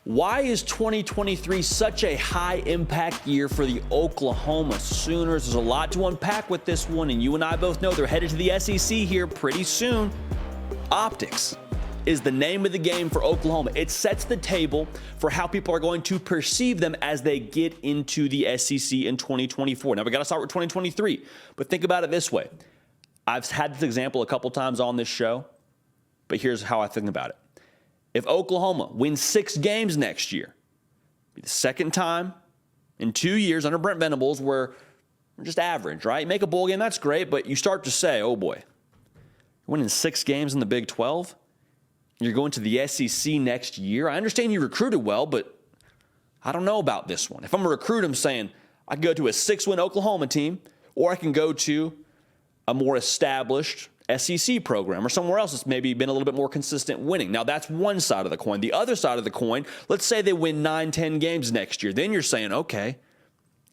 Why is 2023 such a high impact year for the Oklahoma Sooners? There's a lot to unpack with this one, and you and I both know they're headed to the SEC here pretty soon. Optics is the name of the game for Oklahoma. It sets the table for how people are going to perceive them as they get into the SEC in 2024. Now, we got to start with 2023, but think about it this way. I've had this example a couple times on this show, but here's how I think about it. If Oklahoma wins 6 games next year, it'll be the second time in 2 years under Brent Venables where we're just average, right? You make a bowl game, that's great, but you start to say, oh boy, you're winning 6 games in the Big 12? You're going to the SEC next year? I understand you recruited well, but I don't know about this one. If I'm a recruit, I'm saying I can go to a 6-win Oklahoma team, or I can go to a more established SEC program or somewhere else that's maybe been a little bit more consistent winning. Now, that's one side of the coin. The other side of the coin, let's say they win 9, 10 games next year. Then you're saying, okay,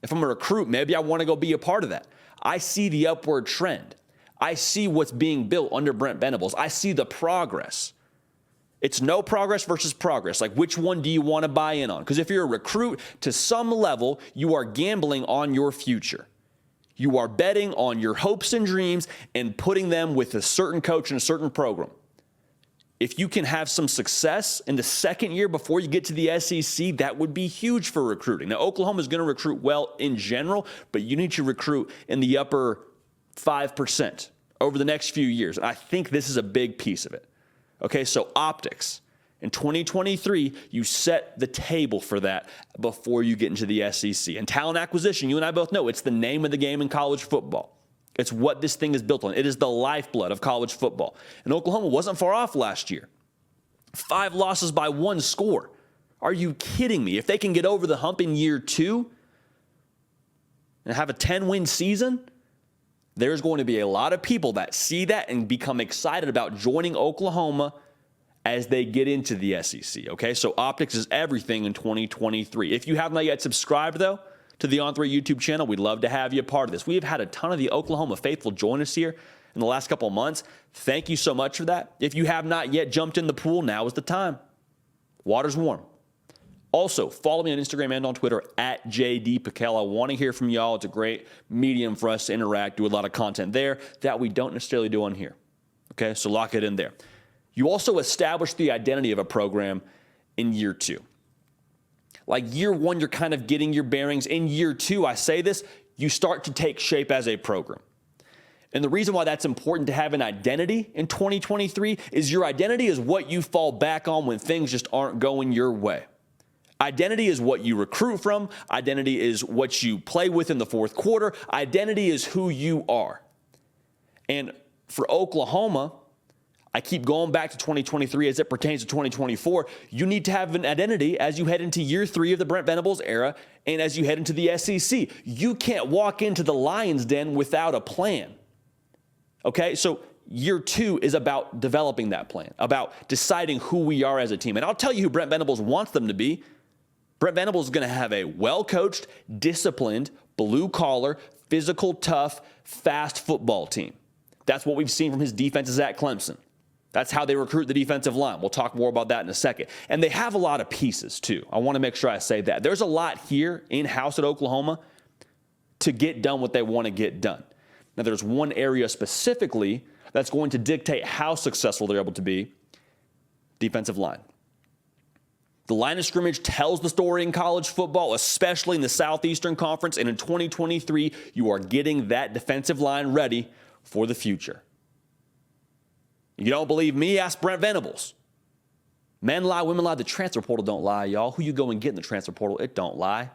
if I'm a recruit, maybe I want to go be a part of that. I see the upward trend. I see what's being built under Brent Venables. I see the progress. It's no progress versus progress. Like, which one do you want to buy in on? Because if you're a recruit, to some level, you are gambling on your future. You are betting on your hopes and dreams and putting them with a certain coach and a certain program. If you can have some success in the second year before you get to the SEC, that would be huge for recruiting. Now, Oklahoma is going to recruit well in general, but you need to recruit in the upper 5% over the next few years. And I think this is a big piece of it. Okay, so optics. In 2023, you set the table for that before you get into the SEC. And talent acquisition, you and I both know, it's the name of the game in college football. It's what this thing is built on. It is the lifeblood of college football. And Oklahoma wasn't far off last year. 5 losses by 1 score. Are you kidding me? If they can get over the hump in year 2 and have a 10-win season, there's going to be a lot of people that see that and become excited about joining Oklahoma as they get into the SEC, okay? So optics is everything in 2023. If you have not yet subscribed, though, to the On3 YouTube channel, we'd love to have you a part of this. We have had a ton of the Oklahoma faithful join us here in the last couple of months. Thank you so much for that. If you have not yet jumped in the pool, now is the time. Water's warm. Also, follow me on Instagram and on Twitter at JD Piquel. I want to hear from y'all. It's a great medium for us to interact, do a lot of content there that we don't necessarily do on here, okay? So lock it in there. You also establish the identity of a program in year 2. Like year 1, you're kind of getting your bearings. In year 2, I say this, you start to take shape as a program. And the reason why that's important to have an identity in 2023 is your identity is what you fall back on when things just aren't going your way. Identity is what you recruit from. Identity is what you play with in the fourth quarter. Identity is who you are. And for Oklahoma, I keep going back to 2023 as it pertains to 2024. You need to have an identity as you head into year 3 of the Brent Venables era and as you head into the SEC. You can't walk into the Lions' Den without a plan. Okay, so year 2 is about developing that plan, about deciding who we are as a team. And I'll tell you who Brent Venables wants them to be. Brent Venables is going to have a well-coached, disciplined, blue-collar, physical, tough, fast football team. That's what we've seen from his defenses at Clemson. That's how they recruit the defensive line. We'll talk more about that in a second. And they have a lot of pieces, too. I want to make sure I say that. There's a lot here in-house at Oklahoma to get done what they want to get done. Now, there's one area specifically that's going to dictate how successful they're able to be: defensive line. The line of scrimmage tells the story in college football, especially in the Southeastern Conference. And in 2023, you are getting that defensive line ready for the future. You don't believe me? Ask Brent Venables. Men lie, women lie. The transfer portal don't lie, y'all. Who you go and get in the transfer portal, it don't lie.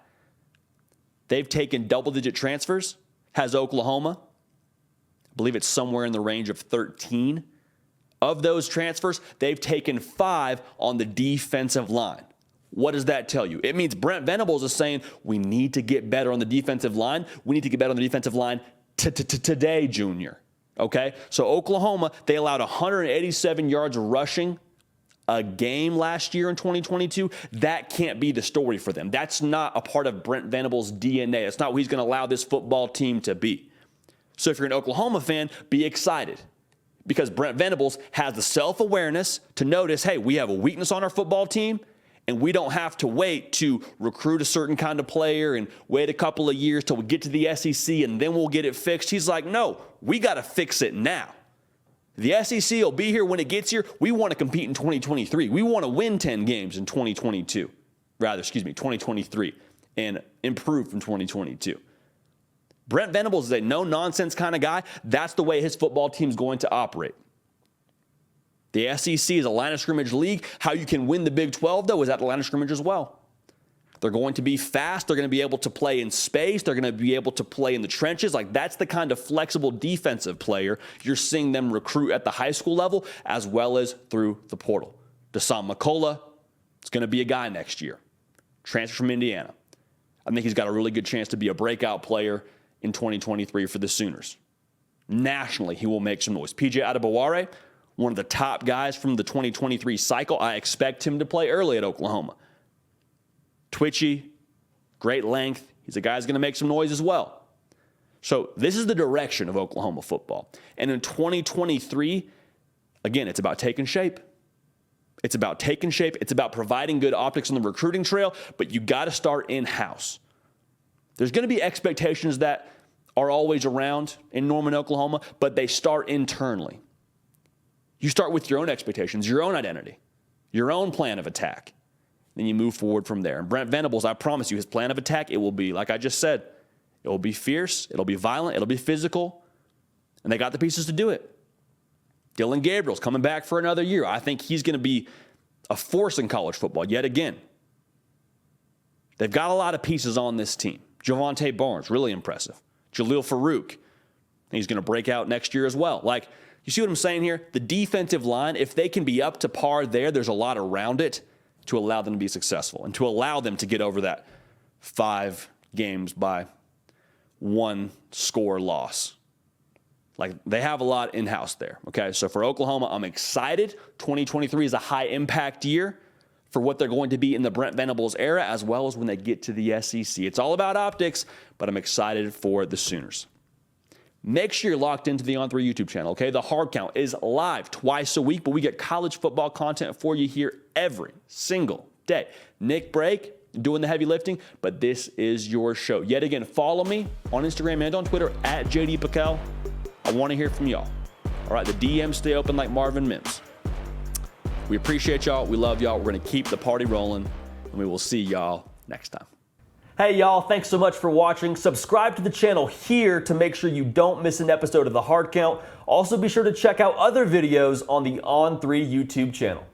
They've taken double-digit transfers, has Oklahoma. I believe it's somewhere in the range of 13. Of those transfers, they've taken 5 on the defensive line. What does that tell you? It means Brent Venables is saying we need to get better on the defensive line. We need to get better on the defensive line today, Junior. Okay? So Oklahoma, they allowed 187 yards rushing a game last year in 2022. That can't be the story for them. That's not a part of Brent Venables' DNA. That's not what he's going to allow this football team to be. So if you're an Oklahoma fan, be excited, because Brent Venables has the self-awareness to notice, hey, we have a weakness on our football team, and we don't have to wait to recruit a certain kind of player and wait a couple of years till we get to the SEC and then we'll get it fixed. He's like, no, we got to fix it now. The SEC will be here when it gets here. We want to compete in 2023. We want to win 10 games in 2023, and improve from 2022. Brent Venables is a no-nonsense kind of guy. That's the way his football team's going to operate. The SEC is a line of scrimmage league. How you can win the Big 12, though, is at the line of scrimmage as well. They're going to be fast. They're going to be able to play in space. They're going to be able to play in the trenches. Like, that's the kind of flexible defensive player you're seeing them recruit at the high school level as well as through the portal. Dasan McCullough is going to be a guy next year. Transfer from Indiana. I think he's got a really good chance to be a breakout player in 2023 for the Sooners. Nationally, he will make some noise. PJ Adebaware, one of the top guys from the 2023 cycle. I expect him to play early at Oklahoma. Twitchy, great length. He's a guy who's going to make some noise as well. So this is the direction of Oklahoma football. And in 2023, again, it's about taking shape. It's about taking shape. It's about providing good optics on the recruiting trail, but you got to start in-house. There's going to be expectations that are always around in Norman, Oklahoma, but they start internally. You start with your own expectations, your own identity, your own plan of attack. Then you move forward from there. And Brent Venables, I promise you, his plan of attack, it will be, like I just said, it will be fierce, it'll be violent, it'll be physical, and they got the pieces to do it. Dillon Gabriel's coming back for another year. I think he's going to be a force in college football yet again. They've got a lot of pieces on this team. Javonte Barnes, really impressive. Jaleel Farouk, he's going to break out next year as well. Like, you see what I'm saying here? The defensive line, if they can be up to par there's a lot around it to allow them to be successful and to allow them to get over that 5 games by 1 score loss. Like, they have a lot in-house there, okay? So for Oklahoma, I'm excited. 2023 is a high-impact year for what they're going to be in the Brent Venables era, as well as when they get to the SEC. It's all about optics, but I'm excited for the Sooners. Make sure you're locked into the On3 YouTube channel, okay? The Hard Count is live twice a week, but we get college football content for you here every single day. Nick Brake doing the heavy lifting, but this is your show. Yet again, follow me on Instagram and on Twitter at JD Pakel. I want to hear from y'all. All right, the DMs stay open like Marvin Mims. We appreciate y'all. We love y'all. We're going to keep the party rolling, and we will see y'all next time. Hey, y'all. Thanks so much for watching. Subscribe to the channel here to make sure you don't miss an episode of The Hard Count. Also, be sure to check out other videos on the On3 YouTube channel.